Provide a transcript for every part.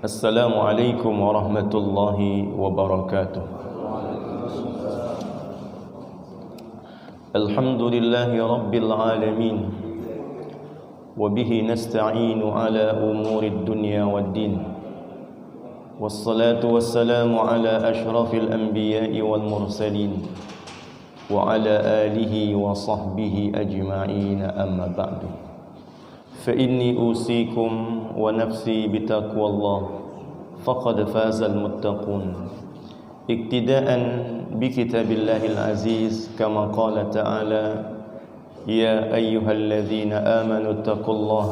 Assalamualaikum warahmatullahi wabarakatuh. Alhamdulillahi rabbil alamin. Wabihi nasta'inu ala umurid dunya waddin. Wassalatu wassalamu ala ashrafil anbiya'i wal mursalin. Wa ala alihi wa sahbihi ajma'in, amma ba'du. فإني أوصيكم ونفسي بتقوى الله فقد فاز المتقون اقتداء بكتاب الله العزيز كما قال تعالى يا أيها الذين آمنوا اتقوا الله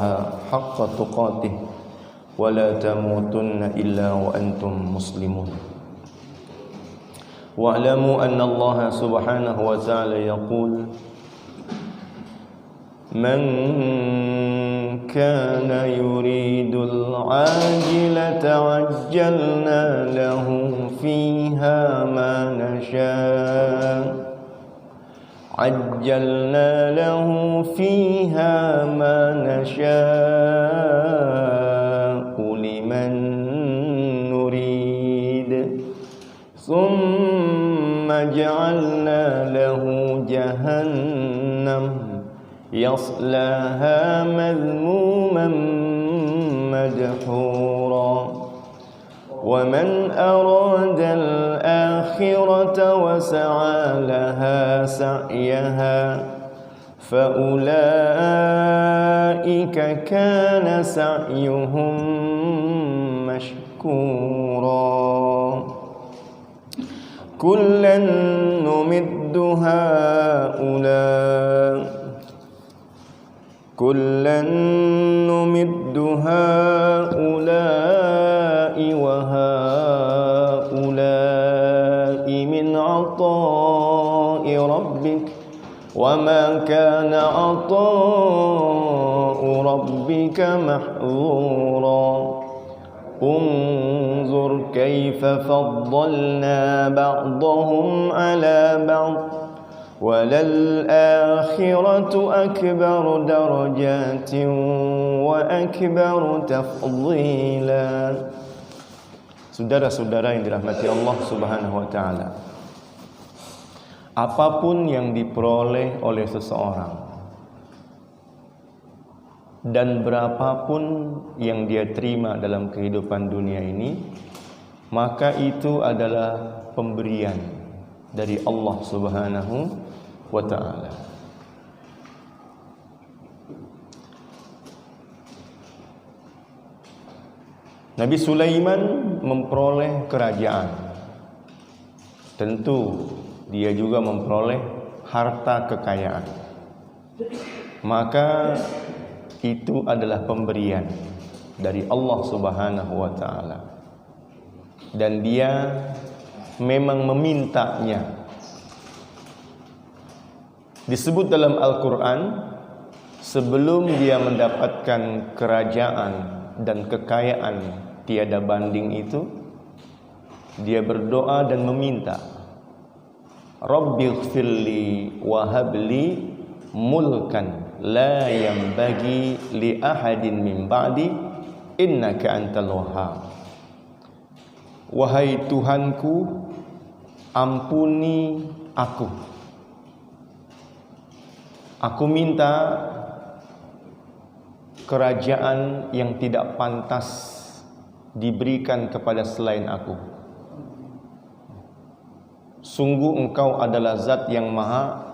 حق تقاته ولا تموتن إلا وأنتم مسلمون واعلموا أن الله سبحانه وتعالى يقول من كان يريد العاجلة عجلنا له فيها ما نشاء لمن نريد ثم جعلنا له جهنم يصلاها مذموما مدحورا ومن أراد الآخرة وسعى لها سعيها فأولئك كان سعيهم مشكورا كلا نمد هؤلاء وهؤلاء من عطاء ربك وما كان عطاء ربك محظورا انظر كيف فضلنا بعضهم على بعض وللآخرة أكبر درجات وأكبر تفضيلا. Saudara-saudara yang dirahmati Allah Subhanahu wa taala, apapun yang diperoleh oleh seseorang dan berapapun yang dia terima dalam kehidupan dunia ini, maka itu adalah pemberian dari Allah Subhanahu wa ta'ala. Nabi Sulaiman memperoleh kerajaan. Tentu dia juga memperoleh harta kekayaan. Maka itu adalah pemberian dari Allah Subhanahu wa ta'ala. Dan dia memang memintanya. Disebut dalam Al-Quran, sebelum dia mendapatkan kerajaan dan kekayaan tiada banding itu, dia berdoa dan meminta, Rabbighfirli wa habli mulkan la yanbaghi li ahadin min ba'di innaka antal wahhab. Wahai Tuhanku, ampuni aku. Aku minta kerajaan yang tidak pantas diberikan kepada selain aku. Sungguh Engkau adalah Zat yang Maha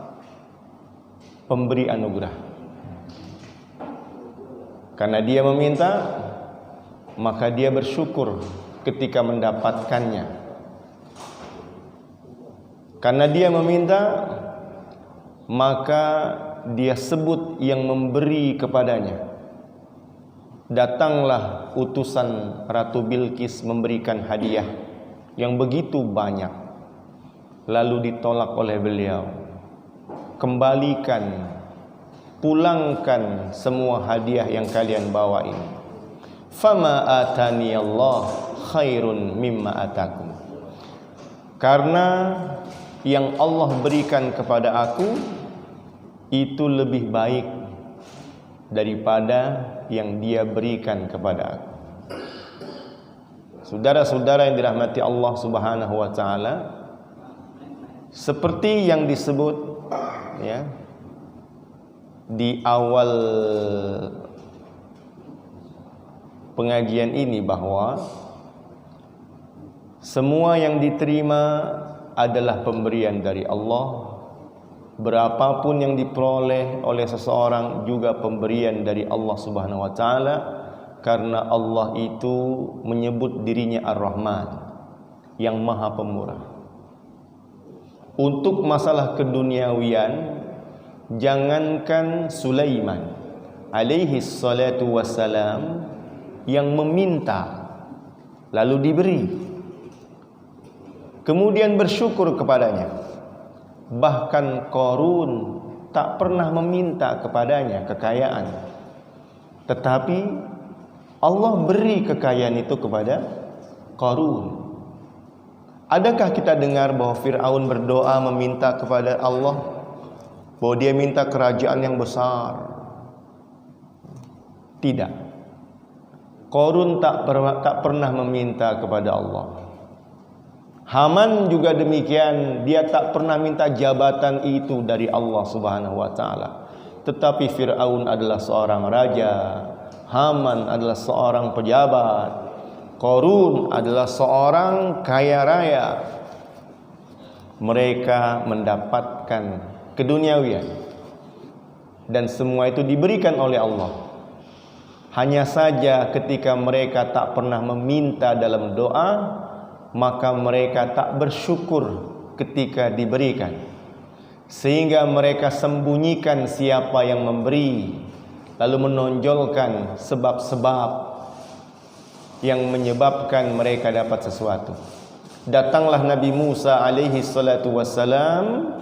Pemberi anugerah. Karena dia meminta, maka dia bersyukur ketika mendapatkannya. Karena dia meminta, maka dia sebut yang memberi kepadanya. Datanglah utusan Ratu Bilqis memberikan hadiah yang begitu banyak, lalu ditolak oleh beliau. Kembalikan, pulangkan semua hadiah yang kalian bawa ini. Fama atani Allah khairun mimma atakum. Karena yang Allah berikan kepada aku itu lebih baik daripada yang Dia berikan kepada aku. Saudara-saudara yang dirahmati Allah Subhanahu wa taala, seperti yang disebut ya di awal pengajian ini, bahwa semua yang diterima adalah pemberian dari Allah. Berapapun yang diperoleh oleh seseorang juga pemberian dari Allah Subhanahu wa taala, karena Allah itu menyebut dirinya Ar-Rahman, yang Maha Pemurah. Untuk masalah keduniawian, jangankan Sulaiman alaihi salatu wassalam yang meminta lalu diberi, kemudian bersyukur kepadanya. Bahkan Qarun tak pernah meminta kepadanya kekayaan, tetapi Allah beri kekayaan itu kepada Qarun. Adakah kita dengar bahwa Fir'aun berdoa meminta kepada Allah bahwa dia minta kerajaan yang besar? Tidak. Qarun tak pernah meminta kepada Allah. Haman juga demikian, dia tak pernah minta jabatan itu dari Allah Subhanahu wa taala. Tetapi Fir'aun adalah seorang raja, Haman adalah seorang pejabat, Qarun adalah seorang kaya raya. Mereka mendapatkan keduniawian dan semua itu diberikan oleh Allah. Hanya saja ketika mereka tak pernah meminta dalam doa, maka mereka tak bersyukur ketika diberikan, sehingga mereka sembunyikan siapa yang memberi, lalu menonjolkan sebab-sebab yang menyebabkan mereka dapat sesuatu. Datanglah Nabi Musa alaihi salatu wassalam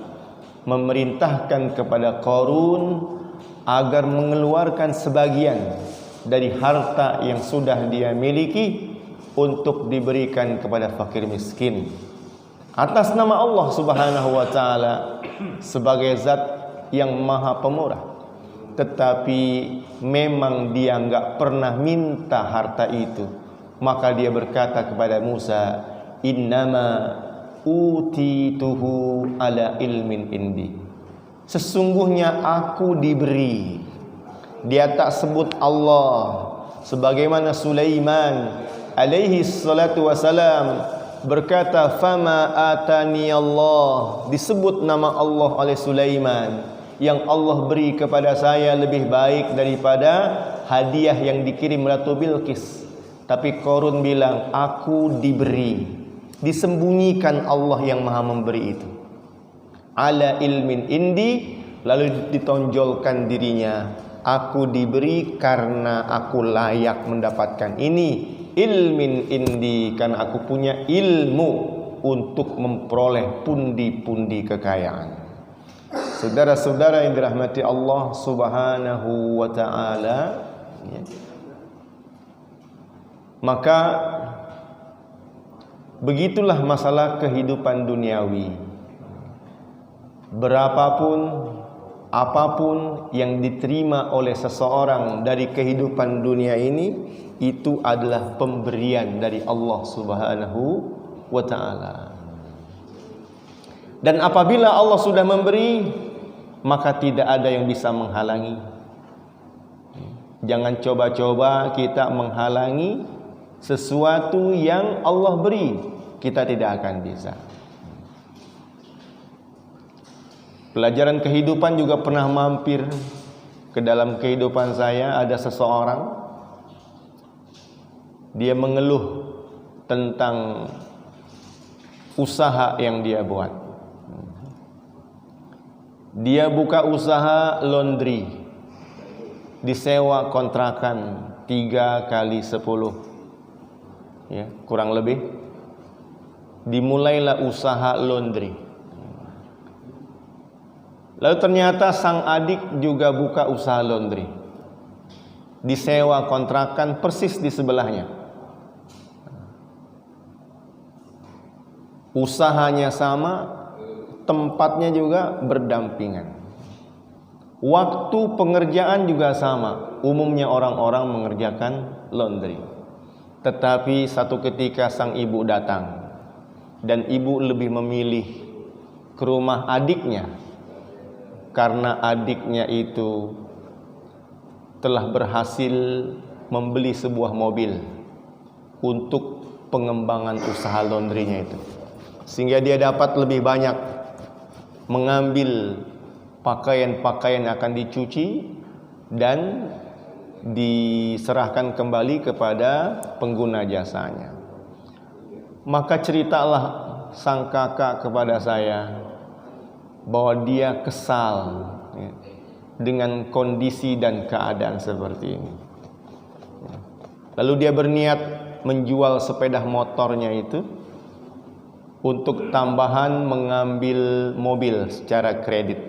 memerintahkan kepada Qarun agar mengeluarkan sebagian dari harta yang sudah dia miliki untuk diberikan kepada fakir miskin atas nama Allah Subhanahu wa taala sebagai zat yang Maha Pemurah. Tetapi memang dia enggak pernah minta harta itu, maka dia berkata kepada Musa, innama utituhu ala ilmin indi, sesungguhnya aku diberi. Dia tak sebut Allah, sebagaimana Sulaiman alaihi salatu wasalam berkata, fama atani Allah, disebut nama Allah oleh Sulaiman, yang Allah beri kepada saya lebih baik daripada hadiah yang dikirim Ratu Bilqis. Tapi Qarun bilang, aku diberi, disembunyikan Allah yang Maha memberi itu. Ala ilmin indi, lalu ditonjolkan dirinya, aku diberi karena aku layak mendapatkan ini. Ilmin indi, karena aku punya ilmu untuk memperoleh pundi-pundi kekayaan. Saudara-saudara yang dirahmati Allah Subhanahu wa taala, ya. Maka begitulah masalah kehidupan duniawi. Berapapun apapun yang diterima oleh seseorang dari kehidupan dunia ini, itu adalah pemberian dari Allah Subhanahu wa taala. Dan apabila Allah sudah memberi, maka tidak ada yang bisa menghalangi. Jangan coba-coba kita menghalangi sesuatu yang Allah beri, kita tidak akan bisa. Pelajaran kehidupan juga pernah mampir ke dalam kehidupan saya. Ada seseorang, dia mengeluh tentang usaha yang dia buat. Dia buka usaha laundry, disewa kontrakan 3 kali 10, ya, kurang lebih. Dimulailah usaha laundry. Lalu ternyata sang adik juga buka usaha laundry, disewa kontrakan persis di sebelahnya. Usahanya sama, tempatnya juga berdampingan. Waktu pengerjaan juga sama. Umumnya orang-orang mengerjakan laundry. Tetapi satu ketika sang ibu datang, dan ibu lebih memilih ke rumah adiknya, karena adiknya itu telah berhasil membeli sebuah mobil untuk pengembangan usaha laundrynya itu, sehingga dia dapat lebih banyak mengambil pakaian-pakaian yang akan dicuci dan diserahkan kembali kepada pengguna jasanya. Maka ceritalah sang kakak kepada saya bahwa dia kesal dengan kondisi dan keadaan seperti ini. Lalu dia berniat menjual sepeda motornya itu untuk tambahan mengambil mobil secara kredit.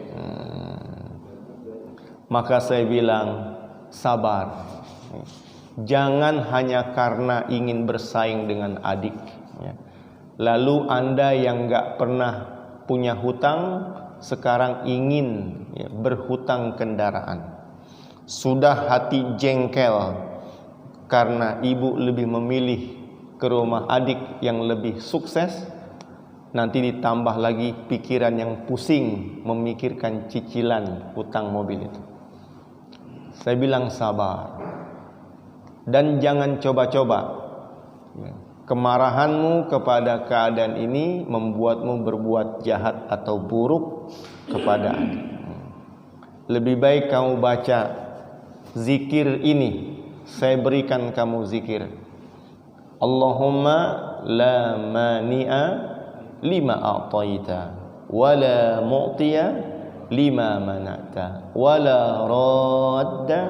Maka saya bilang, sabar. Jangan hanya karena ingin bersaing dengan adik, lalu Anda yang gak pernah punya hutang sekarang ingin berhutang kendaraan. Sudah hati jengkel karena ibu lebih memilih ke rumah adik yang lebih sukses, nanti ditambah lagi pikiran yang pusing memikirkan cicilan hutang mobil itu. Saya bilang sabar, dan jangan coba-coba. Kemarahanmu kepada keadaan ini membuatmu berbuat jahat atau buruk kepada adik. Lebih baik kamu baca zikir ini. Saya berikan kamu zikir. Allahumma la mani'a lima a'taita wa la mu'tiya lima mana'ta wa la radda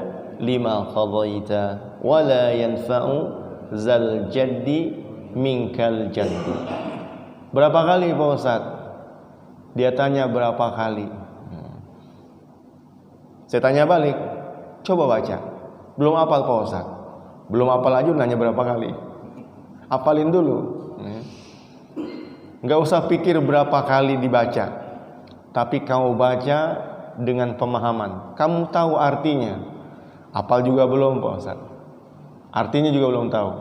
lima qadaita wa la yanfa'u zal jaddi minkal jaddi. Berapa kali Pak Ustaz? Dia tanya berapa kali. Saya tanya balik, coba baca. Belum hafal Pak Ustaz. Belum hafal aja nanya berapa kali. Hafalin dulu. Enggak usah pikir berapa kali dibaca, tapi kamu baca dengan pemahaman. Kamu tahu artinya. Hafal juga belum Pak Ustaz? Artinya juga belum tahu.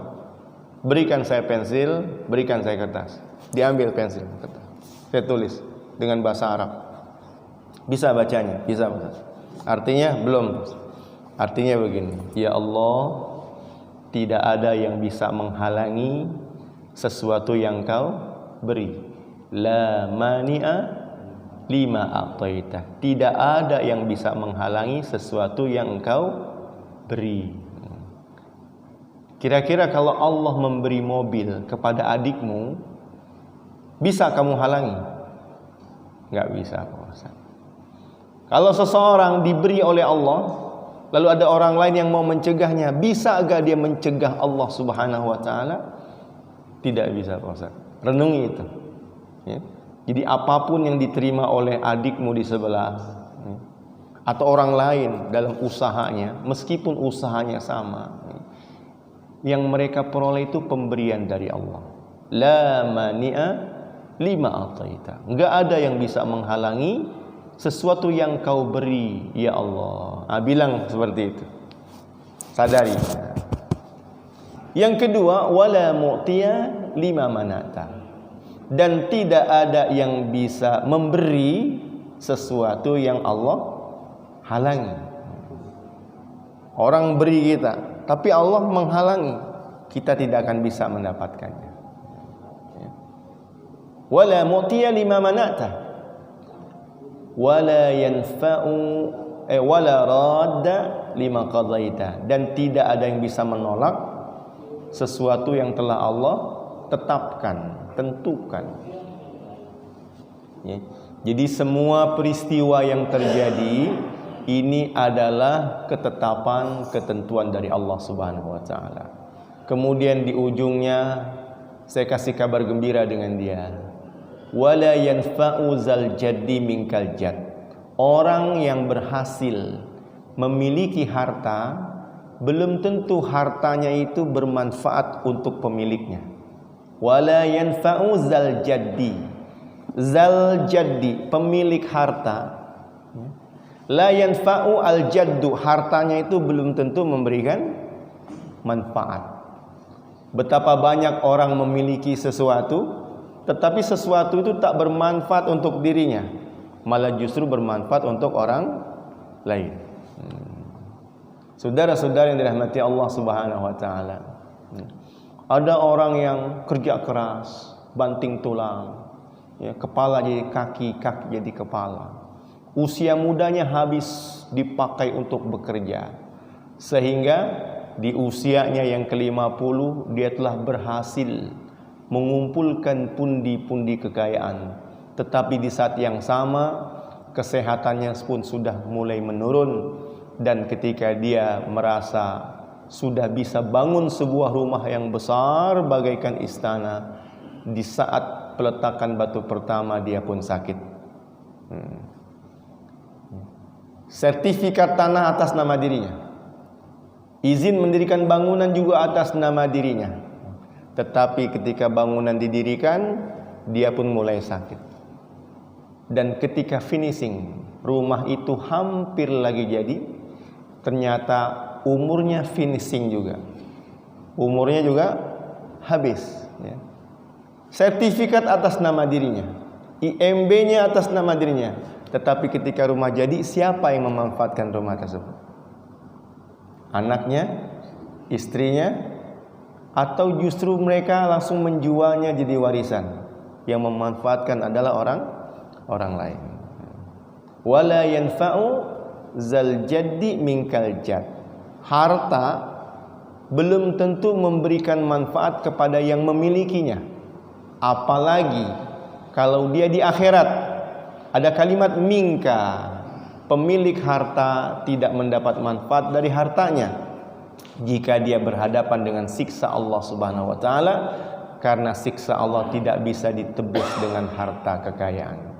Berikan saya pensil, berikan saya kertas. Diambil pensil, kertas. Saya tulis dengan bahasa Arab. Bisa bacanya? Bisa Pak Ustaz. Artinya belum. Artinya begini, ya Allah, tidak ada yang bisa menghalangi sesuatu yang kau beri. La mani'a lima a'taita. Tidak ada yang bisa menghalangi sesuatu yang engkau beri. Kira-kira kalau Allah memberi mobil kepada adikmu, bisa kamu halangi? Enggak bisa, Pak Ustaz. Kalau seseorang diberi oleh Allah, lalu ada orang lain yang mau mencegahnya, bisa agak dia mencegah Allah Subhanahu wa taala? Tidak bisa, Pak Ustaz. Renungi itu. Ya. Jadi apapun yang diterima oleh adikmu di sebelah, atau orang lain dalam usahanya, meskipun usahanya sama, yang mereka peroleh itu pemberian dari Allah. La mani'a lima a'taita. Enggak ada yang bisa menghalangi sesuatu yang kau beri, ya Allah. Bilang seperti itu. Sadari. Yang kedua, wala mu'tiya lima manata. Dan tidak ada yang bisa memberi sesuatu yang Allah halangi. Orang beri kita, tapi Allah menghalangi, kita tidak akan bisa mendapatkannya. Wala mu'tiya lima manata wala yanfa'u wala radda lima qadaita. Dan tidak ada yang bisa menolak sesuatu yang telah Allah tetapkan, tentukan. Ya. Jadi semua peristiwa yang terjadi ini adalah ketetapan, ketentuan dari Allah Subhanahu wa taala. Kemudian di ujungnya saya kasih kabar gembira dengan dia. Wala yanfa'u zal jaddi minkal jadd. Orang yang berhasil memiliki harta, belum tentu hartanya itu bermanfaat untuk pemiliknya. Wala yanfa'u zal jaddi. Zal jaddi, pemilik harta. La yanfa'u al jaddu, hartanya itu belum tentu memberikan manfaat. Betapa banyak orang memiliki sesuatu, tetapi sesuatu itu tak bermanfaat untuk dirinya, malah justru bermanfaat untuk orang lain. Saudara-saudara yang dirahmati Allah Subhanahu wa taala. Ada orang yang kerja keras, banting tulang, ya, kepala jadi kaki, kaki jadi kepala. Usia mudanya habis dipakai untuk bekerja, sehingga di usianya yang ke-50 dia telah berhasil mengumpulkan pundi-pundi kekayaan. Tetapi di saat yang sama kesehatannya pun sudah mulai menurun, dan ketika dia merasa sudah bisa bangun sebuah rumah yang besar bagaikan istana, di saat peletakan batu pertama dia pun sakit. Sertifikat tanah atas nama dirinya, izin mendirikan bangunan juga atas nama dirinya, tetapi ketika bangunan didirikan dia pun mulai sakit. Dan ketika finishing, rumah itu hampir lagi jadi, ternyata umurnya finishing juga, umurnya juga habis, ya. Sertifikat atas nama dirinya, IMB-nya atas nama dirinya, tetapi ketika rumah jadi, siapa yang memanfaatkan rumah tersebut? Anaknya, istrinya, atau justru mereka langsung menjualnya jadi warisan? Yang memanfaatkan adalah orang lain. Wala yanfa'u zal jaddi minkal jad. Harta belum tentu memberikan manfaat kepada yang memilikinya, apalagi kalau dia di akhirat. Ada kalimat minka, pemilik harta tidak mendapat manfaat dari hartanya jika dia berhadapan dengan siksa Allah Subhanahu wa taala, karena siksa Allah tidak bisa ditebus dengan harta kekayaan.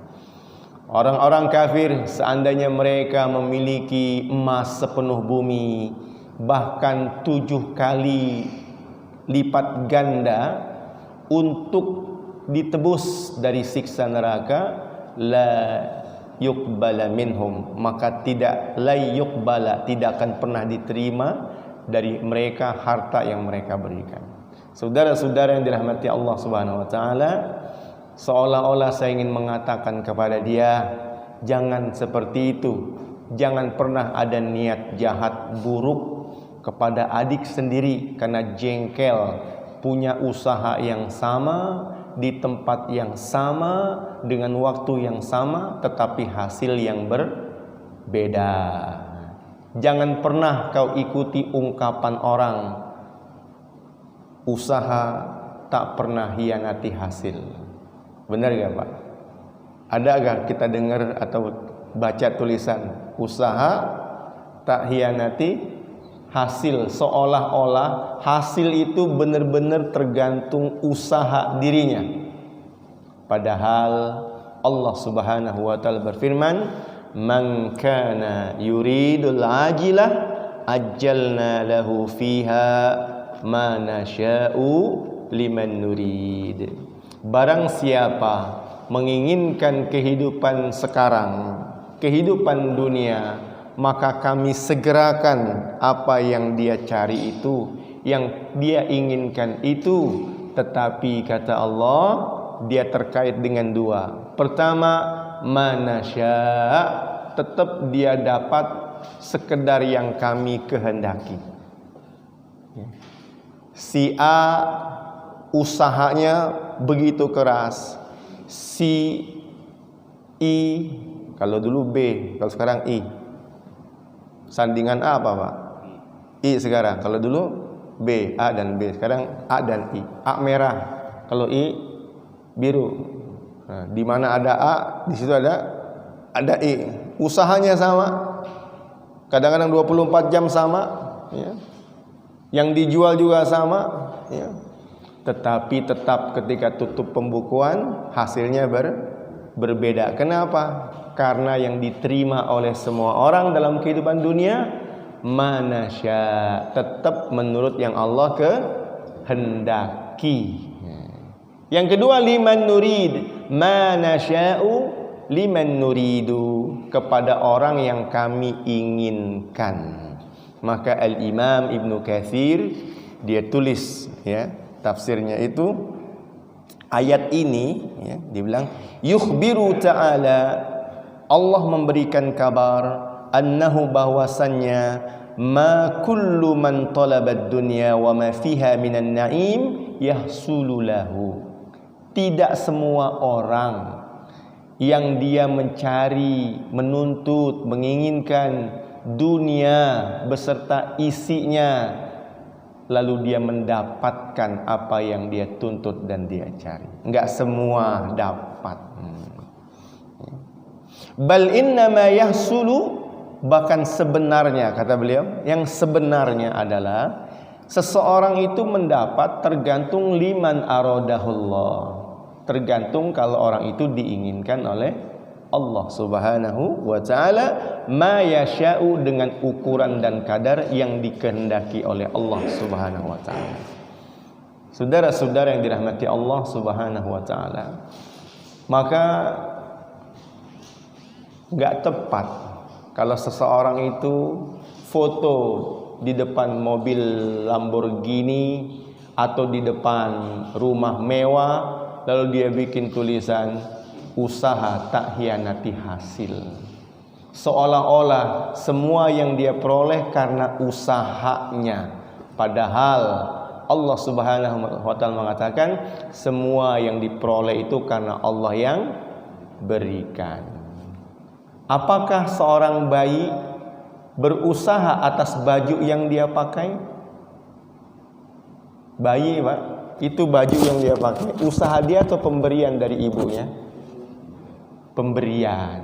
Orang-orang kafir, seandainya mereka memiliki emas sepenuh bumi, bahkan 7 kali lipat ganda untuk ditebus dari siksa neraka, la yuqbala minhum, maka tidak akan pernah diterima dari mereka harta yang mereka berikan. Saudara-saudara yang dirahmati Allah Subhanahu wa taala, seolah-olah saya ingin mengatakan kepada dia, jangan seperti itu. Jangan pernah ada niat jahat buruk kepada adik sendiri karena jengkel, punya usaha yang sama, di tempat yang sama, dengan waktu yang sama, tetapi hasil yang berbeda. Jangan pernah kau ikuti ungkapan orang, usaha tak pernah hianati hasil. Benar gak Pak? Ada gak kita dengar atau baca tulisan usaha tak hianati hasil, seolah-olah hasil itu benar-benar tergantung usaha dirinya. Padahal Allah Subhanahu wa taala berfirman, "Man kana yuridul ajilah ajjalna lahu fiha ma nasya'u liman nurid." Barang siapa menginginkan kehidupan sekarang, kehidupan dunia, maka kami segerakan apa yang dia cari itu, yang dia inginkan itu. Tetapi kata Allah, dia terkait dengan 2. Pertama, manasya, tetap dia dapat sekedar yang kami kehendaki. Si A usahanya begitu keras, si I, kalau dulu B, kalau sekarang I. Sandingan A apa Pak? I sekarang. Kalau dulu B, A dan B. Sekarang A dan I. A merah, kalau I biru. Nah, di mana ada A, di situ ada I. Usahanya sama. Kadang-kadang 24 jam sama, ya. Yang dijual juga sama, ya. Tetapi tetap ketika tutup pembukuan hasilnya berbeda. Kenapa? Karena yang diterima oleh semua orang dalam kehidupan dunia manasya, tetap menurut yang Allah kehendaki. Yang kedua, liman nurid, manasya'u liman nuridu, kepada orang yang kami inginkan. Maka Al-Imam Ibnu Katsir dia tulis, ya, tafsirnya itu ayat ini ya, dibilang yukhbiru ta'ala, Allah memberikan kabar annahu bahwasannya ma kullu man talabad dunya wa ma fiha minan na'im yahsulu lahu. Tidak semua orang yang dia mencari, menuntut, menginginkan dunia beserta isinya, lalu dia mendapatkan apa yang dia tuntut dan dia cari. Enggak semua dapat. Bal innama yahsulu, bahkan sebenarnya kata beliau, yang sebenarnya adalah seseorang itu mendapat tergantung liman aradahullah, tergantung kalau orang itu diinginkan oleh Allah Subhanahu wa ta'ala, ma yasha'u, dengan ukuran dan kadar yang dikehendaki oleh Allah Subhanahu wa ta'ala. Saudara-saudara yang dirahmati Allah Subhanahu wa ta'ala, maka enggak tepat kalau seseorang itu foto di depan mobil Lamborghini atau di depan rumah mewah, lalu dia bikin tulisan usaha tak hianati hasil, seolah-olah semua yang dia peroleh karena usahanya. Padahal Allah Subhanahu wa ta'ala mengatakan semua yang diperoleh itu karena Allah yang berikan. Apakah seorang bayi berusaha atas baju yang dia pakai? Bayi, Pak, itu baju yang dia pakai usaha dia atau pemberian dari ibunya? Pemberian.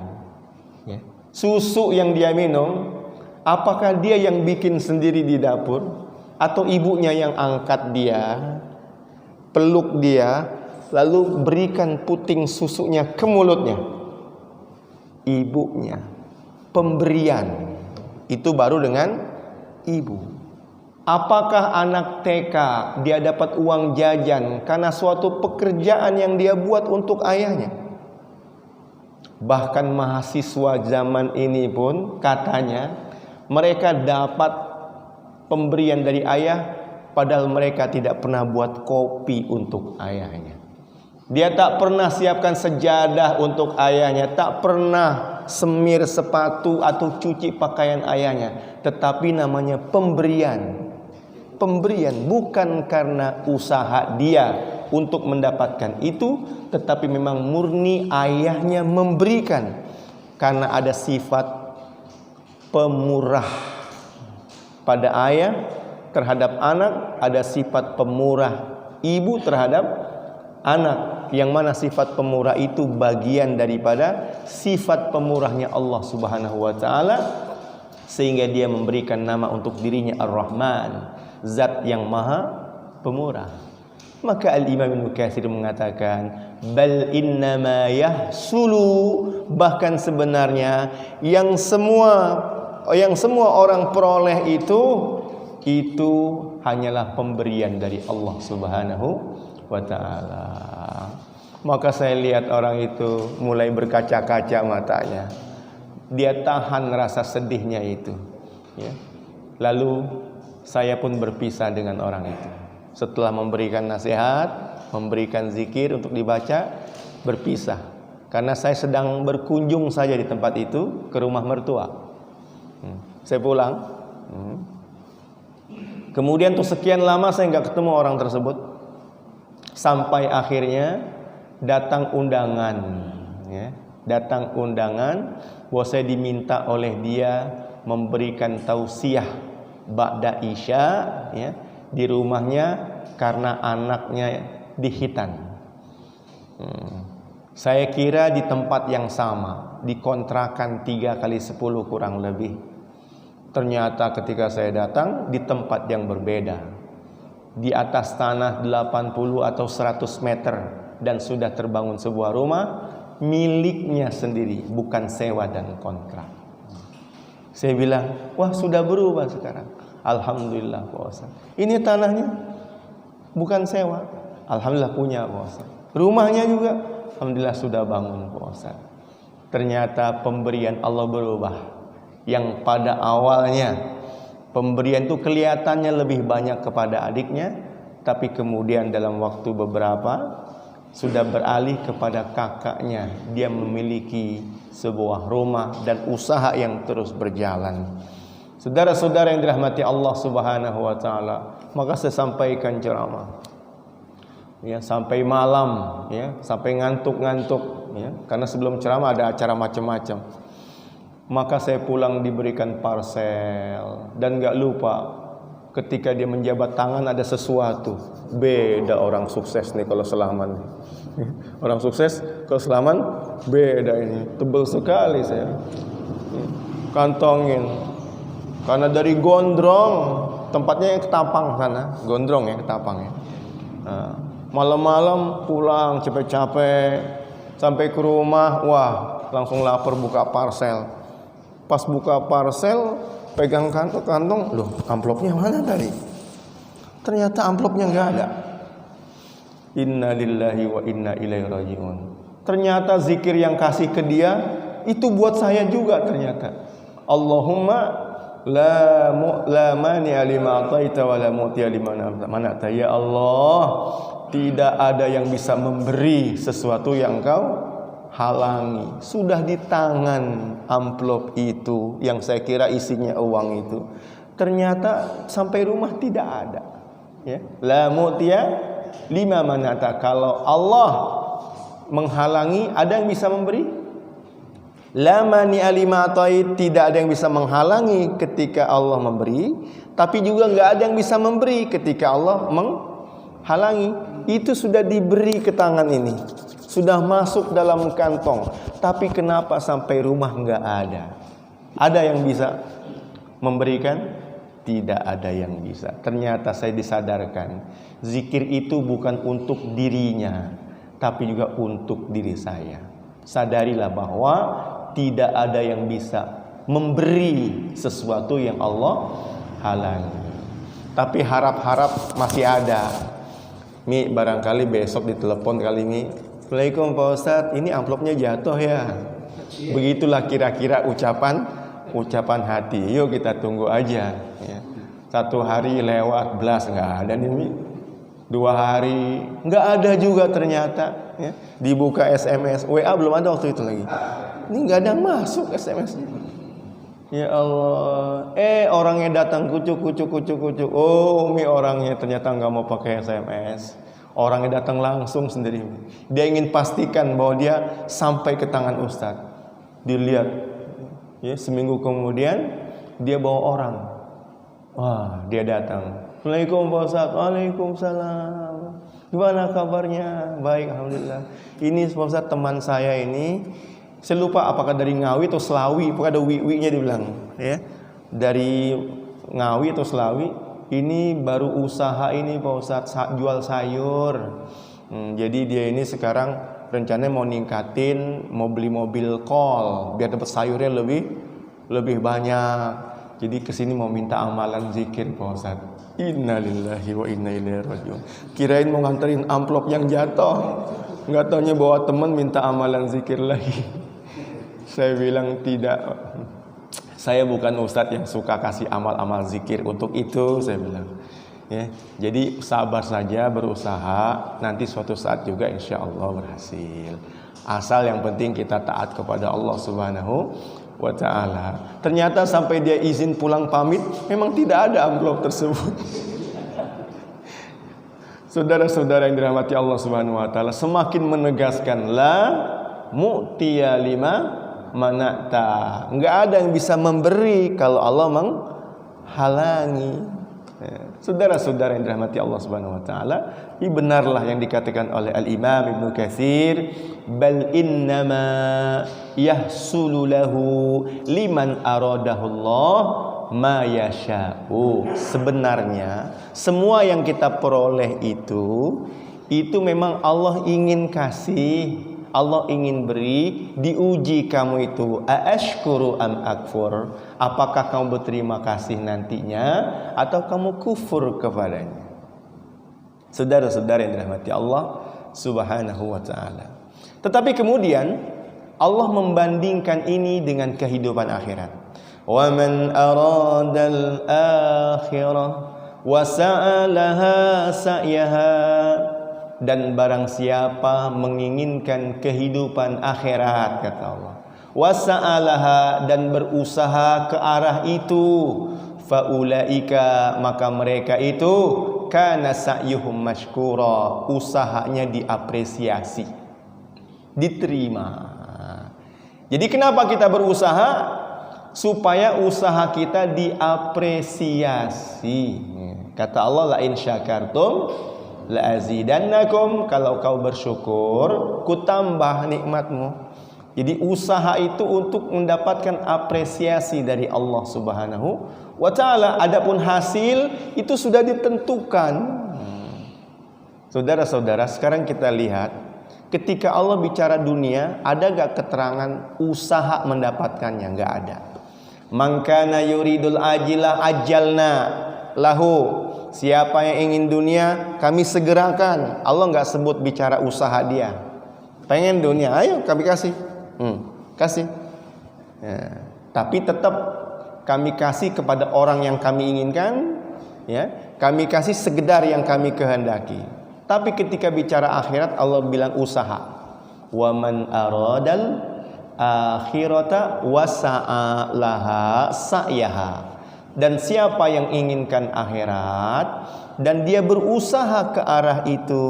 Ya. Susu yang dia minum, apakah dia yang bikin sendiri di dapur atau ibunya yang angkat dia, peluk dia, lalu berikan puting susunya ke mulutnya? Ibunya. Pemberian itu baru dengan ibu. Apakah anak TK dia dapat uang jajan karena suatu pekerjaan yang dia buat untuk ayahnya? Bahkan mahasiswa zaman ini pun katanya mereka dapat pemberian dari ayah, padahal mereka tidak pernah buat kopi untuk ayahnya. Dia tak pernah siapkan sejadah untuk ayahnya, tak pernah semir sepatu atau cuci pakaian ayahnya. Tetapi namanya pemberian. Pemberian bukan karena usaha dia untuk mendapatkan itu, tetapi memang murni ayahnya memberikan. Karena ada sifat pemurah pada ayah terhadap anak, ada sifat pemurah ibu terhadap anak, yang mana sifat pemurah itu bagian daripada sifat pemurahnya Allah Subhanahu wa ta'ala, sehingga dia memberikan nama untuk dirinya Ar-Rahman, zat yang maha pemurah. Maka Al-Imam Ibnu Katsir mengatakan bal innama yahsulu, bahkan sebenarnya yang semua orang peroleh itu hanyalah pemberian dari Allah Subhanahu wa ta'ala. Maka saya lihat orang itu mulai berkaca-kaca matanya. Dia tahan rasa sedihnya itu, ya. Lalu saya pun berpisah dengan orang itu. Setelah memberikan nasihat, memberikan zikir untuk dibaca, berpisah. Karena saya sedang berkunjung saja di tempat itu ke rumah mertua. Saya pulang. Kemudian tuh sekian lama saya nggak ketemu orang tersebut. Sampai akhirnya datang undangan, ya. Datang undangan bahwa saya diminta oleh dia memberikan tausiah ba'da isya, ya, di rumahnya karena anaknya dihitan. Saya kira di tempat yang sama, dikontrakan 3x10 kurang lebih. Ternyata ketika saya datang di tempat yang berbeda, di atas tanah 80 atau 100 meter, dan sudah terbangun sebuah rumah miliknya sendiri, bukan sewa dan kontrak. Saya bilang, wah sudah berubah sekarang. Alhamdulillah Pak Ustaz. Ini tanahnya bukan sewa, alhamdulillah punya Pak Ustaz. Rumahnya juga alhamdulillah sudah bangun Pak Ustaz. Ternyata pemberian Allah berubah. Yang pada awalnya pemberian itu kelihatannya lebih banyak kepada adiknya, tapi kemudian dalam waktu beberapa sudah beralih kepada kakaknya. Dia memiliki sebuah rumah dan usaha yang terus berjalan. Saudara-saudara yang dirahmati Allah Subhanahu wa taala, maka saya sampaikan ceramah. Ya, sampai malam, ya, sampai ngantuk-ngantuk, ya. Karena sebelum ceramah ada acara macam-macam. Maka saya pulang diberikan parcel dan enggak lupa ketika dia menjabat tangan ada sesuatu. Beda orang sukses nih kalau Selaman. Orang sukses kalau Selaman beda ini. Tebal sekali saya. Kantongin. Karena dari Gondrong, tempatnya yang Ketapang sana, Gondrong ya, Ketapang ya. Nah, malam-malam pulang capek-capek, sampai ke rumah, wah langsung lapar buka parcel. Pas buka parcel, pegang kantong, loh amplopnya mana tadi? Ternyata amplopnya nggak ada. Inna lillahi wa inna ilaihi rajiun. Ternyata zikir yang kasih ke dia itu buat saya juga ternyata. Allahumma la mani'a lima ataita wa la mu'tiya lima mana'ta. Ya Allah, tidak ada yang bisa memberi sesuatu yang Engkau halangi. Sudah di tangan amplop itu yang saya kira isinya uang itu. Ternyata sampai rumah tidak ada. Ya, la mu'tiya lima mana'ta. Kalau Allah menghalangi, ada yang bisa memberi? La mani'a lima ataita, tidak ada yang bisa menghalangi ketika Allah memberi, tapi juga enggak ada yang bisa memberi ketika Allah menghalangi. Itu sudah diberi ke tangan ini, sudah masuk dalam kantong, tapi kenapa sampai rumah enggak ada? Ada yang bisa memberikan? Tidak ada yang bisa. Ternyata saya disadarkan, zikir itu bukan untuk dirinya, tapi juga untuk diri saya. Sadarilah bahwa tidak ada yang bisa memberi sesuatu yang Allah halangi. Tapi harap-harap masih ada. Mi, barangkali besok ditelepon kali ini, Assalamualaikum Pak Ustadz, ini amplopnya jatuh ya. Begitulah kira-kira ucapan hati. Yuk kita tunggu aja ya. 1 hari lewat, belas nggak ada nih Mi. 2 hari nggak ada juga ternyata ya. Dibuka SMS, WA belum ada waktu itu lagi. Ini nggak ada masuk SMS-nya. Ya Allah, orangnya datang kucuk. Oh, Mi orangnya ternyata nggak mau pakai SMS. Orangnya datang langsung sendiri. Dia ingin pastikan bahwa dia sampai ke tangan Ustadz. Dilihat, ya, seminggu kemudian dia bawa orang. Wah, dia datang. Assalamualaikum Pak Ustadz. Waalaikumsalam. Gimana kabarnya? Baik, alhamdulillah. Ini Pak Ustadz teman saya ini. Saya lupa apakah dari Ngawi atau Selawi, pokoknya ada wi-nya dibilang, ya. Dari Ngawi atau Selawi, ini baru usaha ini Pak Ustadz, jual sayur. Jadi dia ini sekarang rencananya mau ningkatin, mau beli mobil kol biar dapat sayurnya lebih banyak. Jadi kesini mau minta amalan zikir Pak Ustadz. Innalillahi wa inna ilaihi rajiun. Kirain mau nganterin amplop yang jatuh, nggak taunya bawa teman minta amalan zikir lagi. Saya bilang tidak, saya bukan ustadz yang suka kasih amal-amal zikir untuk itu, saya bilang. Ya, jadi sabar saja, berusaha, nanti suatu saat juga insya Allah berhasil. Asal yang penting kita taat kepada Allah Subhanahu wa ta'ala. Ternyata sampai dia izin pulang pamit, memang tidak ada amplop tersebut. Saudara-saudara yang dirahmati Allah Subhanahu wa ta'ala, semakin menegaskan la mu'tiya lima mana'ta. Enggak ada yang bisa memberi kalau Allah menghalangi. Saudara-saudara yang dirahmati Allah Subhanahu wa taala, ini benarlah yang dikatakan oleh Al-Imam Ibnu Katsir, bal innama yahsulu lahu liman aradahullah ma yasha'u. Sebenarnya semua yang kita peroleh itu memang Allah ingin kasih, Allah ingin beri, diuji kamu itu. Aashkuru am akfur? Apakah kamu berterima kasih nantinya atau kamu kufur kepadanya? Saudara-saudara yang dirahmati Allah Subhanahu wa taala. Tetapi kemudian Allah membandingkan ini dengan kehidupan akhirat. Wa man aradal akhirah wa sa'alaha sa'yaha, dan barang siapa menginginkan kehidupan akhirat, kata Allah, wa sa'alaha, dan berusaha ke arah itu, faulaika, maka mereka itu kana sa'yuhum mashkura, usahanya diapresiasi, diterima. Jadi kenapa kita berusaha? Supaya usaha kita diapresiasi. Kata Allah, la in syakartum la azidannakum, kalau kau bersyukur ku tambah nikmatmu. Jadi usaha itu untuk mendapatkan apresiasi dari Allah Subhanahu wa ta'ala. Adapun hasil itu sudah ditentukan. Saudara-saudara, sekarang kita lihat, ketika Allah bicara dunia, ada gak keterangan usaha mendapatkannya? Gak ada. Man kana yuridul ajilah ajalna lahu, siapa yang ingin dunia kami segerakan. Allah gak sebut bicara usaha dia. Pengen dunia, ayo kami kasih. Kasih ya. Tapi tetap kami kasih kepada orang yang kami inginkan, ya. Kami kasih sekedar yang kami kehendaki. Tapi ketika bicara akhirat, Allah bilang usaha. Wa man aradal akhirata wa sa'alaha sa'yaha, dan siapa yang inginkan akhirat dan dia berusaha ke arah itu.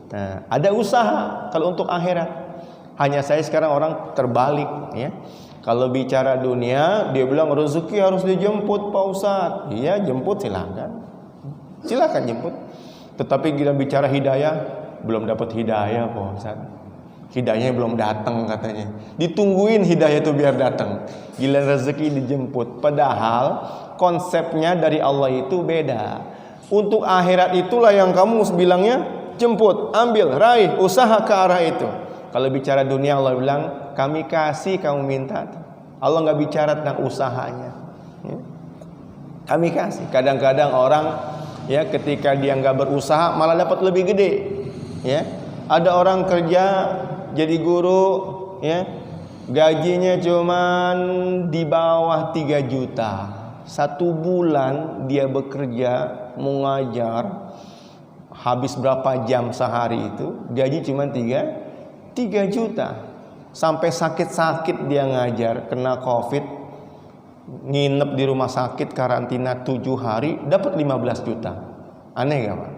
Nah, ada usaha kalau untuk akhirat. Hanya saya sekarang orang terbalik, ya. Kalau bicara dunia, dia bilang rezeki harus dijemput, Pak Ustadz. Iya, jemput, silakan jemput. Tetapi kita bicara hidayah, belum dapat hidayah, Pak Ustadz. Hidayahnya belum datang katanya. Ditungguin hidayah itu biar datang. Gila rezeki dijemput. Padahal konsepnya dari Allah itu beda. Untuk akhirat itulah yang kamu bilangnya jemput, ambil, raih, usaha ke arah itu. Kalau bicara dunia, Allah bilang kami kasih, kamu minta. Allah nggak bicara tentang usahanya, ya. Kami kasih. Kadang-kadang orang, ya, ketika dia nggak berusaha malah dapat lebih gede, ya. Ada orang kerja jadi guru, ya, gajinya cuman di bawah 3 juta. 1 bulan dia bekerja mengajar, habis berapa jam sehari itu, gaji cuman 3 juta. Sampai sakit-sakit dia ngajar, kena COVID, nginep di rumah sakit, karantina 7 hari, dapat 15 juta. Aneh gak, Pak?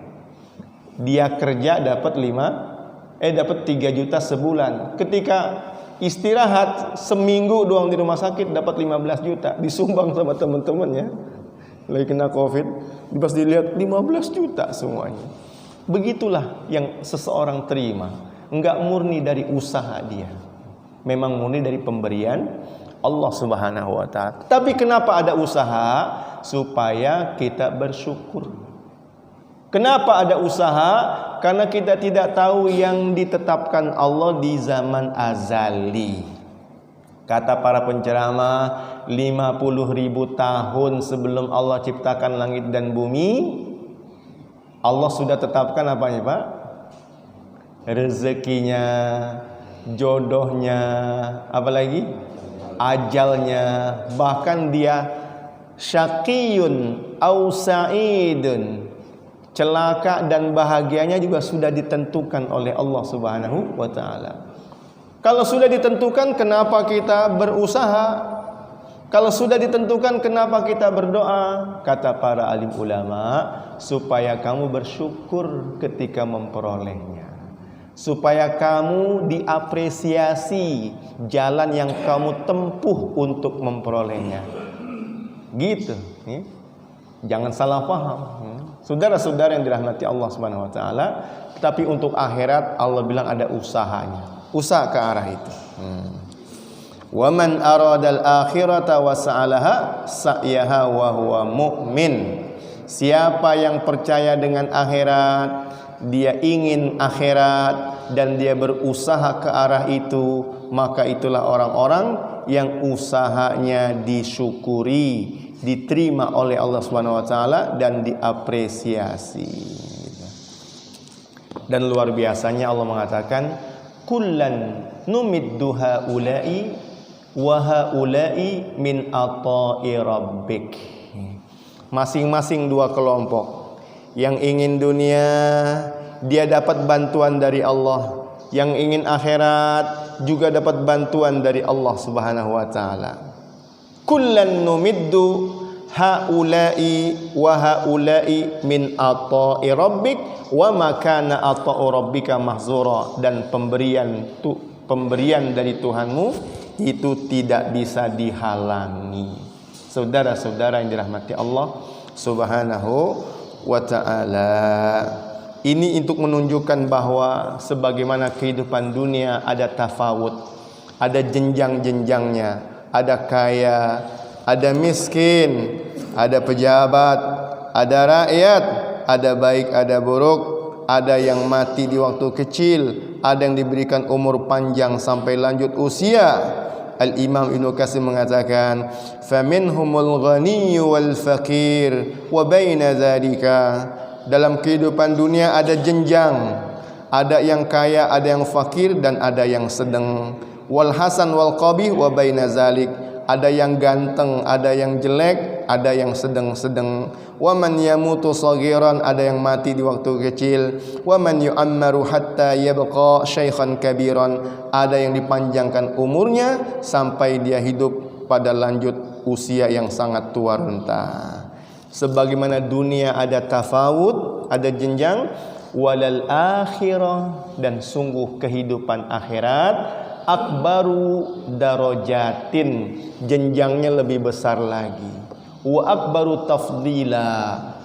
Dia kerja dapat 3 juta sebulan. Ketika istirahat seminggu doang di rumah sakit dapat 15 juta, disumbang sama teman-temannya. Lagi kena COVID, pas dilihat 15 juta semuanya. Begitulah yang seseorang terima. Enggak murni dari usaha dia, memang murni dari pemberian Allah Subhanahu wa ta'ala. Tapi kenapa ada usaha? Supaya kita bersyukur. Kenapa ada usaha? Karena kita tidak tahu yang ditetapkan Allah di zaman azali. Kata para penceramah, 50.000 tahun sebelum Allah ciptakan langit dan bumi, Allah sudah tetapkan apanya, Pak? Rezekinya, jodohnya, apalagi ajalnya. Bahkan dia syaqiyun au sa'idun, celaka dan bahagianya juga sudah ditentukan oleh Allah Subhanahu wa ta'ala. Kalau sudah ditentukan, kenapa kita berusaha? Kalau sudah ditentukan, kenapa kita berdoa? Kata para alim ulama, supaya kamu bersyukur ketika memperolehnya, supaya kamu diapresiasi jalan yang kamu tempuh untuk memperolehnya. Gitu, ya. Jangan salah paham, ya. Saudara-saudara yang dirahmati Allah Subhanahu wa ta'ala. Tapi untuk akhirat Allah bilang ada usahanya, usaha ke arah itu. Wa man aradal akhirata wa sa'alaha sa'yaha wa huwa mu'min. Siapa yang percaya dengan akhirat, dia ingin akhirat dan dia berusaha ke arah itu, maka itulah orang-orang yang usahanya disyukuri, diterima oleh Allah Subhanahu wa ta'ala dan diapresiasi. Dan luar biasanya Allah mengatakan, kullan numiddu haula'i wa haula'i min ata'i rabbik. Masing-masing dua kelompok. Yang ingin dunia, dia dapat bantuan dari Allah. Yang ingin akhirat juga dapat bantuan dari Allah Subhanahu wa taala. Kullan numiddu haula'i wa haula'i min ata'i rabbik wa ma kana ata'u rabbika mahzura. Dan pemberian dari Tuhanmu itu tidak bisa dihalangi. Saudara-saudara yang dirahmati Allah Subhanahu wa ta'ala, ini untuk menunjukkan bahwa sebagaimana kehidupan dunia ada tafawut, ada jenjang-jenjangnya, ada kaya, ada miskin, ada pejabat, ada rakyat, ada baik, ada buruk, ada yang mati di waktu kecil, ada yang diberikan umur panjang sampai lanjut usia. Al-Imam Ibnu Katsir mengatakan, "Faminhumul ghaniyyu wal faqir wa baina dzalika." Dalam kehidupan dunia ada jenjang, ada yang kaya, ada yang fakir, dan ada yang sedang. Wal hasan wal qabih wa baina dzalik. Ada yang ganteng, ada yang jelek, ada yang sedang-sedang. Wa man yamutu saghiran, ada yang mati di waktu kecil. Wa man yu'ammaru hatta yabqa syaikhan kabiran, ada yang dipanjangkan umurnya sampai dia hidup pada lanjut usia yang sangat tua renta. Sebagaimana dunia ada tafawut, ada jenjang, walal akhirah, dan sungguh kehidupan akhirat akbaru darajatin, jenjangnya lebih besar lagi. Wa akbaru tafdila,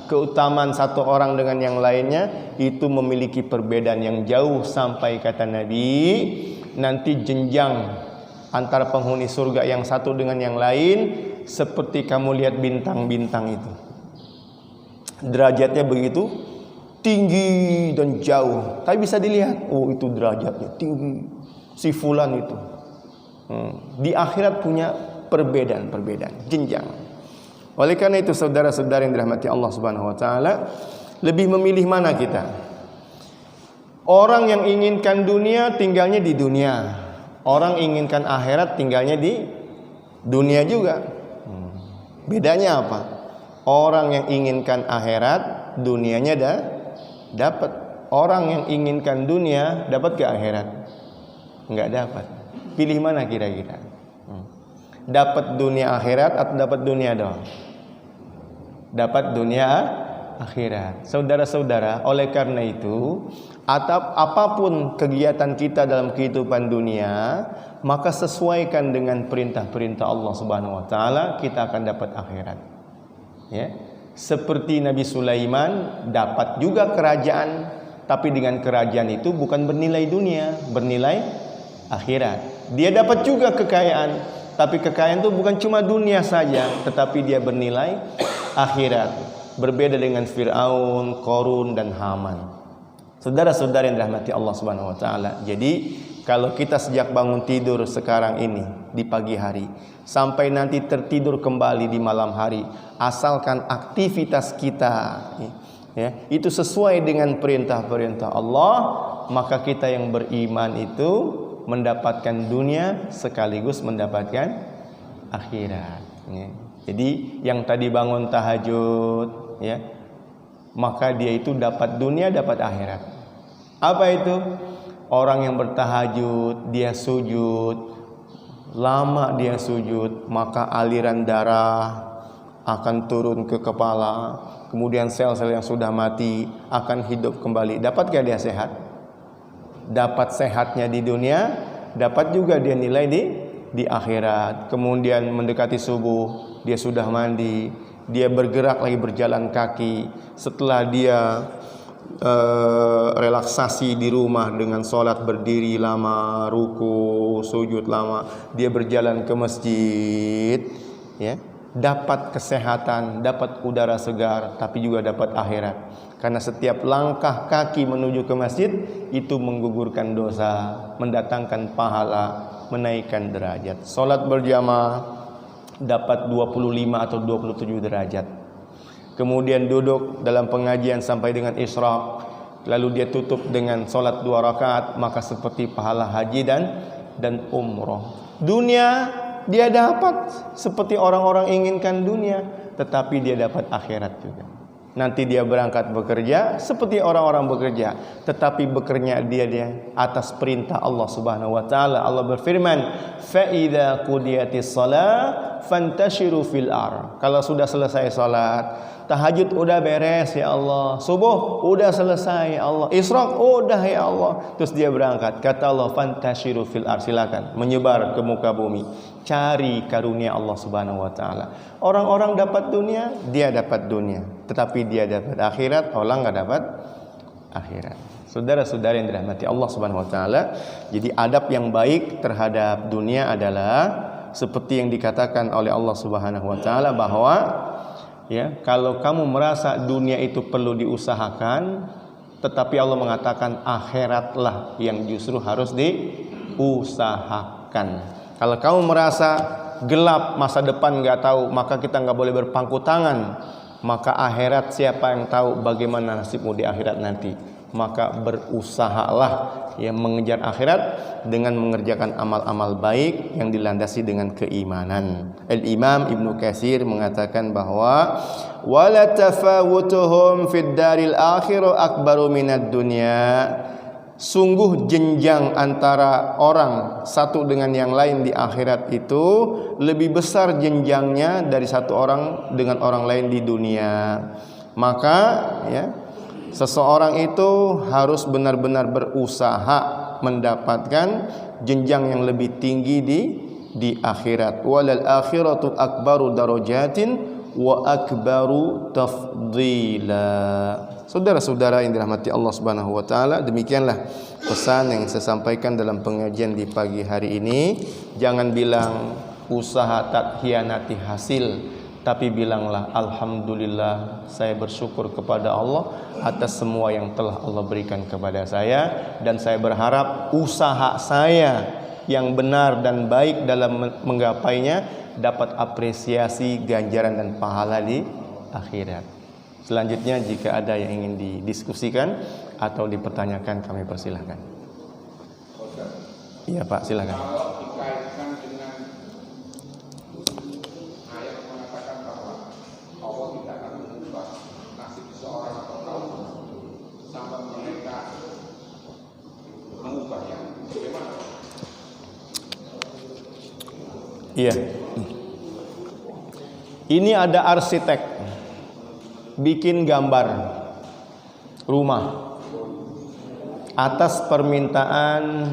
keutamaan satu orang dengan yang lainnya itu memiliki perbedaan yang jauh, sampai kata Nabi, nanti jenjang antara penghuni surga yang satu dengan yang lain seperti kamu lihat bintang-bintang itu. Derajatnya begitu tinggi dan jauh, tapi bisa dilihat, oh itu derajatnya tinggi, si fulan itu. Di akhirat punya perbedaan jenjang. Oleh karena itu saudara-saudara yang dirahmati Allah Subhanahu wa taala, lebih memilih mana kita? Orang yang inginkan dunia tinggalnya di dunia. Orang inginkan akhirat tinggalnya di dunia juga. Bedanya apa? Orang yang inginkan akhirat, dunianya dapat. Orang yang inginkan dunia, dapat ke akhirat? Enggak dapat. Pilih mana kira-kira? Dapat dunia akhirat atau dapat dunia doang? Dapat dunia akhirat. Saudara-saudara, oleh karena itu, apapun kegiatan kita dalam kehidupan dunia, maka sesuaikan dengan perintah-perintah Allah Subhanahu wa taala, kita akan dapat akhirat. Ya. Seperti Nabi Sulaiman dapat juga kerajaan, tapi dengan kerajaan itu bukan bernilai dunia, bernilai akhirat. Dia dapat juga kekayaan, tapi kekayaan itu bukan cuma dunia saja, tetapi dia bernilai akhirat. Berbeda dengan Fir'aun, Qarun, dan Haman. Saudara-saudara yang dirahmati Allah Subhanahu wa taala. Jadi, kalau kita sejak bangun tidur sekarang ini di pagi hari sampai nanti tertidur kembali di malam hari, asalkan aktivitas kita itu sesuai dengan perintah-perintah Allah, maka kita yang beriman itu mendapatkan dunia sekaligus mendapatkan akhirat. Jadi yang tadi bangun tahajud, maka dia itu dapat dunia, dapat akhirat. Apa itu? Orang yang bertahajud, dia sujud, lama dia sujud, maka aliran darah akan turun ke kepala, kemudian sel-sel yang sudah mati akan hidup kembali. Dapatkah dia sehat? Dapat sehatnya di dunia, dapat juga dia nilai di akhirat. Kemudian mendekati subuh, dia sudah mandi, dia bergerak lagi berjalan kaki. Setelah dia relaksasi di rumah dengan sholat berdiri lama, ruku, sujud lama, dia berjalan ke masjid, dapat kesehatan, dapat udara segar, tapi juga dapat akhirat. Karena setiap langkah kaki menuju ke masjid itu menggugurkan dosa, mendatangkan pahala, menaikkan derajat. Sholat berjamaah dapat 25 atau 27 derajat. Kemudian duduk dalam pengajian sampai dengan isyraq, lalu dia tutup dengan sholat 2 rakaat, maka seperti pahala haji dan umroh. Dunia dia dapat seperti orang-orang inginkan dunia, tetapi dia dapat akhirat juga. Nanti dia berangkat bekerja seperti orang-orang bekerja, tetapi bekerja dia atas perintah Allah Subhanahu wa taala. Allah berfirman, "Fa idza qudiyatis shalah fantashiru fil ardh." Kalau sudah selesai salat, tahajud udah beres ya Allah, subuh udah selesai ya Allah, isyraq udah ya Allah, terus dia berangkat. Kata Allah, "Fantashiru fil ardh." Silakan menyebar ke muka bumi, cari karunia Allah Subhanahu wa taala. Orang-orang dapat dunia, dia dapat dunia, tetapi dia dapat akhirat, orang enggak dapat akhirat. Saudara-saudara yang dirahmati Allah Subhanahu wa taala, jadi adab yang baik terhadap dunia adalah seperti yang dikatakan oleh Allah Subhanahu wa taala bahwa ya, kalau kamu merasa dunia itu perlu diusahakan, tetapi Allah mengatakan akhiratlah yang justru harus diusahakan. Kalau kamu merasa gelap masa depan nggak tahu, maka kita nggak boleh berpangku tangan. Maka akhirat siapa yang tahu bagaimana nasibmu di akhirat nanti. Maka berusahalah yang mengejar akhirat dengan mengerjakan amal-amal baik yang dilandasi dengan keimanan. Al-Imam Ibnu Katsir mengatakan bahwa wala tafawutuhum fid daril akhirah akbaru minad dunya. Sungguh jenjang antara orang satu dengan yang lain di akhirat itu lebih besar jenjangnya dari satu orang dengan orang lain di dunia. Maka ya, seseorang itu harus benar-benar berusaha mendapatkan jenjang yang lebih tinggi di akhirat. Walal akhiratu akbaru darajatin wa akbaru tafdila. Saudara-saudara yang dirahmati Allah Subhanahu wa taala, demikianlah pesan yang saya sampaikan dalam pengajian di pagi hari ini. Jangan bilang usaha tak hianati hasil, tapi bilanglah alhamdulillah, saya bersyukur kepada Allah atas semua yang telah Allah berikan kepada saya, dan saya berharap usaha saya yang benar dan baik dalam menggapainya dapat apresiasi, ganjaran dan pahala di akhirat. Selanjutnya jika ada yang ingin didiskusikan atau dipertanyakan, kami persilahkan. Iya Pak, silakan. Kalau dikaitkan dengan ayat mengatakan bahwa Allah tidak akan mengubah nasib seseorang atau kaum sampai mereka mengubahnya, bagaimana? Iya. Ini ada arsitek bikin gambar rumah atas permintaan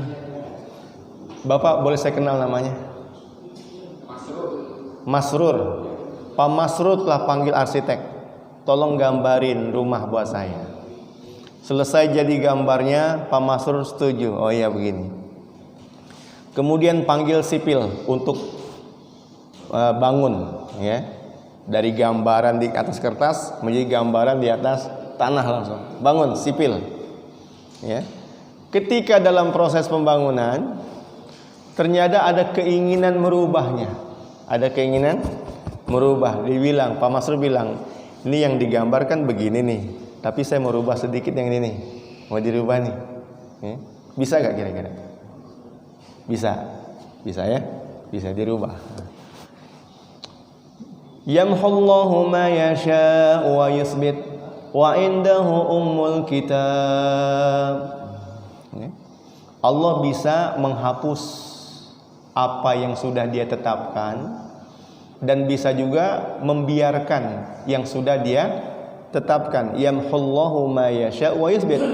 Bapak, boleh saya kenal namanya? Masrur. Pak Masrur telah panggil arsitek, tolong gambarin rumah buat saya. Selesai jadi gambarnya, Pak Masrur setuju. Oh iya begini. Kemudian panggil sipil untuk bangun, ya. Dari gambaran di atas kertas menjadi gambaran di atas tanah langsung. Bangun sipil. Ya. Ketika dalam proses pembangunan ternyata ada keinginan merubahnya. Ada keinginan merubah. Dibilang, Pak Masrur bilang, ini yang digambarkan begini nih, tapi saya mau rubah sedikit yang ini nih. Mau dirubah nih. Ya. Bisa gak kira-kira? Bisa. Bisa ya? Bisa dirubah. Yamhullahu ma yasha wa yusbit wa indahu ummul kitab. Allah bisa menghapus apa yang sudah Dia tetapkan dan bisa juga membiarkan yang sudah Dia tetapkan. Yamhullahu ma yasha wa yusbit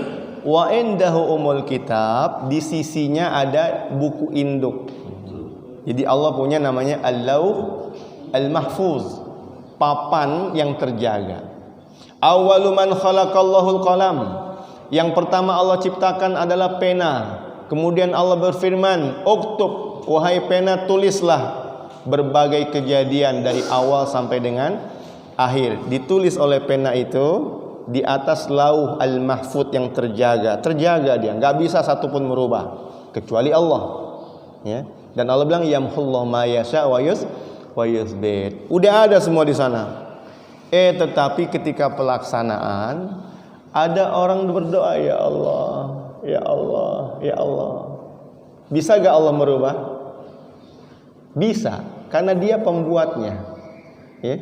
wa indahu ummul kitab. Di sisinya ada buku induk. Jadi Allah punya namanya Al-Lauh Al-Mahfuz, papan yang terjaga. Awwalu man khalaqallahul qalam. Yang pertama Allah ciptakan adalah pena. Kemudian Allah berfirman, "Uktub, wahai pena, tulislah berbagai kejadian dari awal sampai dengan akhir." Ditulis oleh pena itu di atas lauh al-mahfuz yang terjaga. Terjaga dia, enggak bisa satupun merubah kecuali Allah. Ya. Dan Allah bilang yamhullahu ma yasha wa yusbit. Udah ada semua di sana. Tetapi ketika pelaksanaan ada orang berdoa, ya Allah, ya Allah, ya Allah. Bisa gak Allah merubah? Bisa, karena Dia pembuatnya. Ya.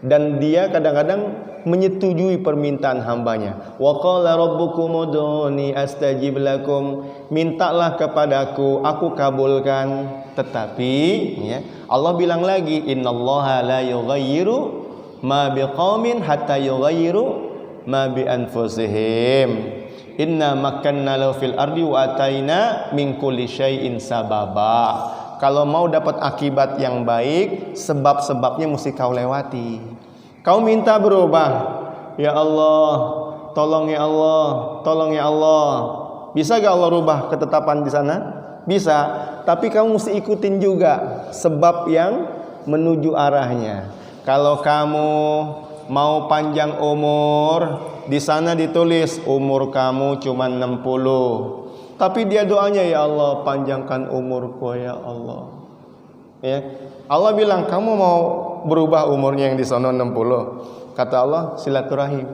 dan dia kadang-kadang menyetujui permintaan hambanya. Wa qala rabbukum ud'uni astajib lakum, mintalah kepadaku, aku kabulkan. Tetapi ya, Allah bilang lagi, innallaha la yughayyiru ma biqaumin hatta yughayyiru ma bi anfusihim. Inna makkanna lahu fil ardi wa ataina min kulli syai'in sababa. Kalau mau dapat akibat yang baik, sebab-sebabnya mesti kau lewati. Kau minta berubah, ya Allah, tolong ya Allah, tolong ya Allah. Bisa gak Allah rubah ketetapan di sana? Bisa, tapi kamu mesti ikutin juga sebab yang menuju arahnya. Kalau kamu mau panjang umur, di sana ditulis umur kamu cuma 60. Tapi dia doanya, ya Allah, panjangkan umurku ya Allah. Ya, Allah bilang kamu mau berubah umurnya yang di sana 60. Kata Allah, silaturahim.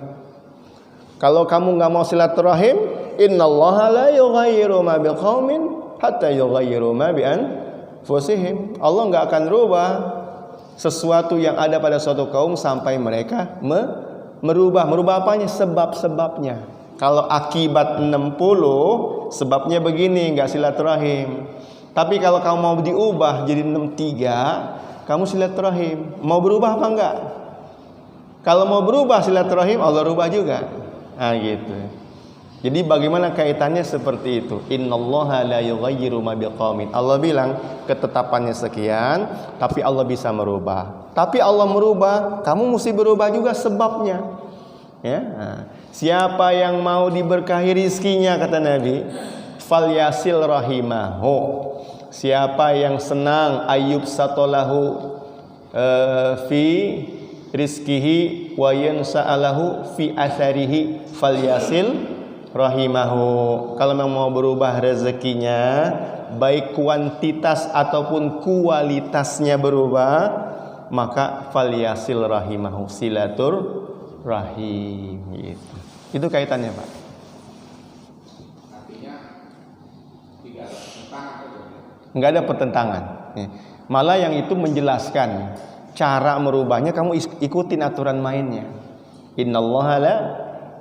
Kalau kamu nggak mau silaturahim, innallaha la yughayyiru ma biqaumin hatta yughayyiru ma bi anfusihim. Allah nggak akan rubah sesuatu yang ada pada suatu kaum sampai mereka merubah. Merubah apanya? Sebab-sebabnya. Kalau akibat 60, sebabnya begini, nggak silaturahim. Tapi kalau kamu mau diubah jadi 63, kamu silaturahim. Mau berubah apa enggak? Kalau mau berubah silaturahim, Allah rubah juga. Nah gitu. Jadi bagaimana kaitannya seperti itu? Innallaha la yughayyiru ma biqaumin. Allah bilang ketetapannya sekian, tapi Allah bisa merubah. Tapi Allah merubah, kamu mesti berubah juga sebabnya. Ya. Nah, siapa yang mau diberkahi rizkinya, kata Nabi, falyasil rahimahu. Siapa yang senang ayub satolahu fi rizkihi wa yansa'alahu fi atharihi falyasil rahimahu. Kalau memang mau berubah rezekinya, baik kuantitas ataupun kualitasnya berubah, maka falyasil rahimahu, silatur rahim gitu. Itu kaitannya, Pak. Enggak ada pertentangan. Malah yang itu menjelaskan cara merubahnya, kamu ikutin aturan mainnya. Innallaha la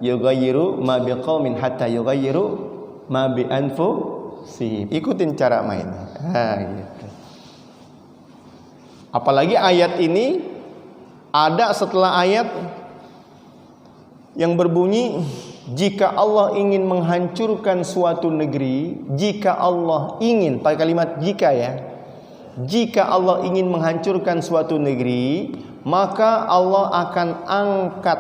yughayyiru ma biqaumin hatta yughayyiru ma bi anfusihim. Ikutin cara mainnya. Nah, gitu. Apalagi ayat ini ada setelah ayat yang berbunyi, jika Allah ingin menghancurkan suatu negeri, jika Allah ingin, pakai kalimat jika ya, jika Allah ingin menghancurkan suatu negeri, maka Allah akan angkat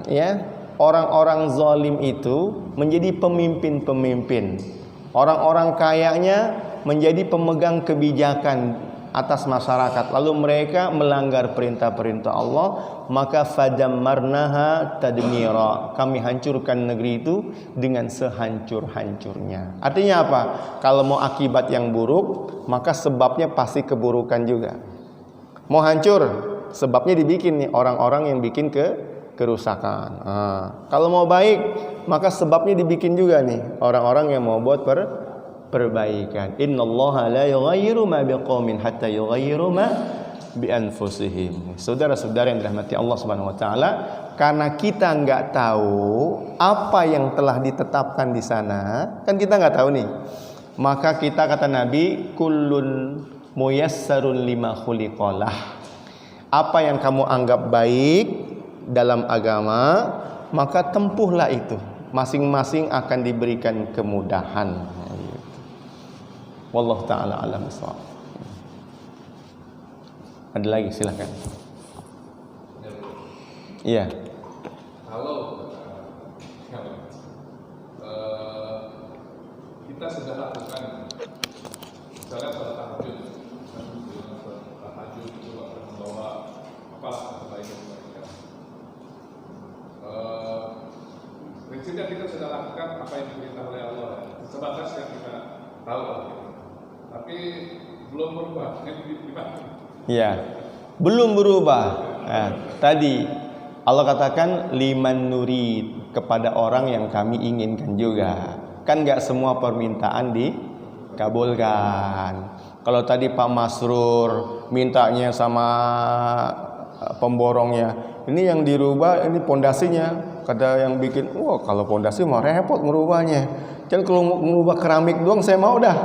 ya orang-orang zalim itu menjadi pemimpin-pemimpin. Orang-orang kayanya menjadi pemegang kebijakan atas masyarakat. Lalu mereka melanggar perintah-perintah Allah, maka fadammarnaha tadmira. Kami hancurkan negeri itu dengan sehancur-hancurnya. Artinya apa? Kalau mau akibat yang buruk, maka sebabnya pasti keburukan juga. Mau hancur, sebabnya dibikin nih orang-orang yang bikin kerusakan. Kalau mau baik, maka sebabnya dibikin juga nih orang-orang yang mau buat perbaikan. Innallaha la yughayyiru ma biqaumin hatta yughayyiru ma bi anfusihim. Saudara-saudara yang dirahmati Allah Subhanahu wa taala, karena kita enggak tahu apa yang telah ditetapkan di sana, kan kita enggak tahu nih. Maka kita, kata Nabi, kullun muyassarun lima khuliqalah. Apa yang kamu anggap baik dalam agama, maka tempuhlah itu. Masing-masing akan diberikan kemudahan. Wallahu ta'ala alam bissawab. Ada lagi, silakan. Iya. Kalau kita sudah lakukan, misalnya pada tahajud itu akan membawa apalah kebaikan mereka. Prinsipnya kita sudah lakukan apa yang diperintah oleh Allah, sebatas yang kita tahu. Tapi belum berubah. Iya, belum berubah. Nah, tadi Allah katakan liman nurid, kepada orang yang kami inginkan juga. Kan nggak semua permintaan dikabulkan. Kalau tadi Pak Masrur mintanya sama pemborongnya. Ini yang dirubah, ini pondasinya. Kata yang bikin, wah kalau pondasi mah repot merubahnya. Kan kalau merubah keramik doang saya mau dah.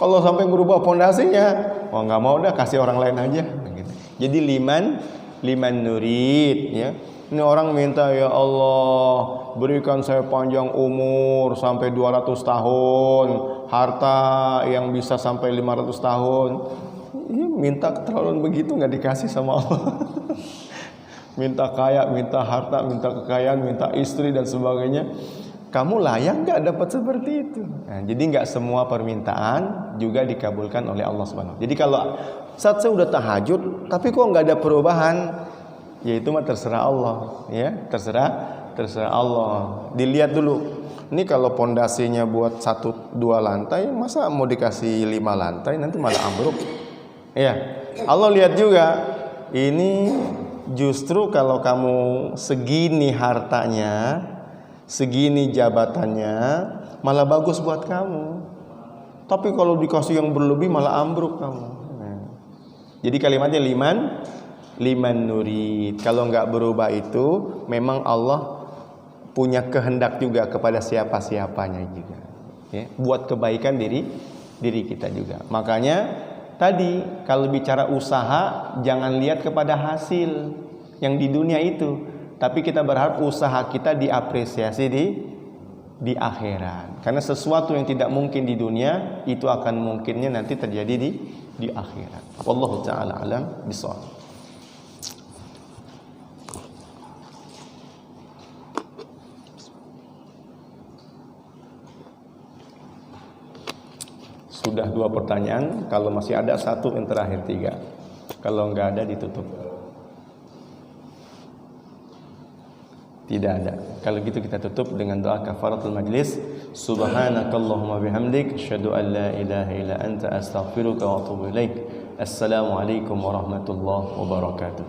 Kalau sampai merubah pondasinya, wah nggak mau dah, kasih orang lain aja. Jadi liman nurid, ya. Ini orang minta, ya Allah berikan saya panjang umur sampai 200 tahun, harta yang bisa sampai 500 tahun. Ya, minta keterlaluan begitu nggak dikasih sama Allah. Minta kaya, minta harta, minta kekayaan, minta istri dan sebagainya. Kamu layak nggak dapat seperti itu? Nah, jadi nggak semua permintaan juga dikabulkan oleh Allah Subhanahu. Jadi kalau saat saya udah tahajud, tapi kok nggak ada perubahan, ya itu mah terserah Allah, ya terserah Allah. Dilihat dulu. Ini kalau pondasinya buat 1-2 lantai, masa mau dikasih 5 lantai nanti malah ambruk. Ya, Allah lihat juga. Ini justru kalau kamu segini hartanya, segini jabatannya, malah bagus buat kamu. Tapi kalau dikasih yang berlebih malah ambruk kamu. Nah, jadi kalimatnya liman nurid. Kalau nggak berubah itu, memang Allah punya kehendak juga kepada siapa-siapanya juga. Ya, buat kebaikan diri kita juga. Makanya tadi kalau bicara usaha, jangan lihat kepada hasil yang di dunia itu, tapi kita berharap usaha kita diapresiasi di akhirat. Karena sesuatu yang tidak mungkin di dunia itu akan mungkinnya nanti terjadi di akhirat. Wallahu taala alam bishawab. Sudah 2 pertanyaan, kalau masih ada 1 yang terakhir 3. Kalau enggak ada ditutup. Tidak ada. Kalau gitu kita tutup dengan doa kafaratul majlis. Subhanakallahumma bihamdik, asyhadu an la ilaha illa anta, astaghfiruka wa atubu ilaik. Assalamualaikum warahmatullahi wabarakatuh.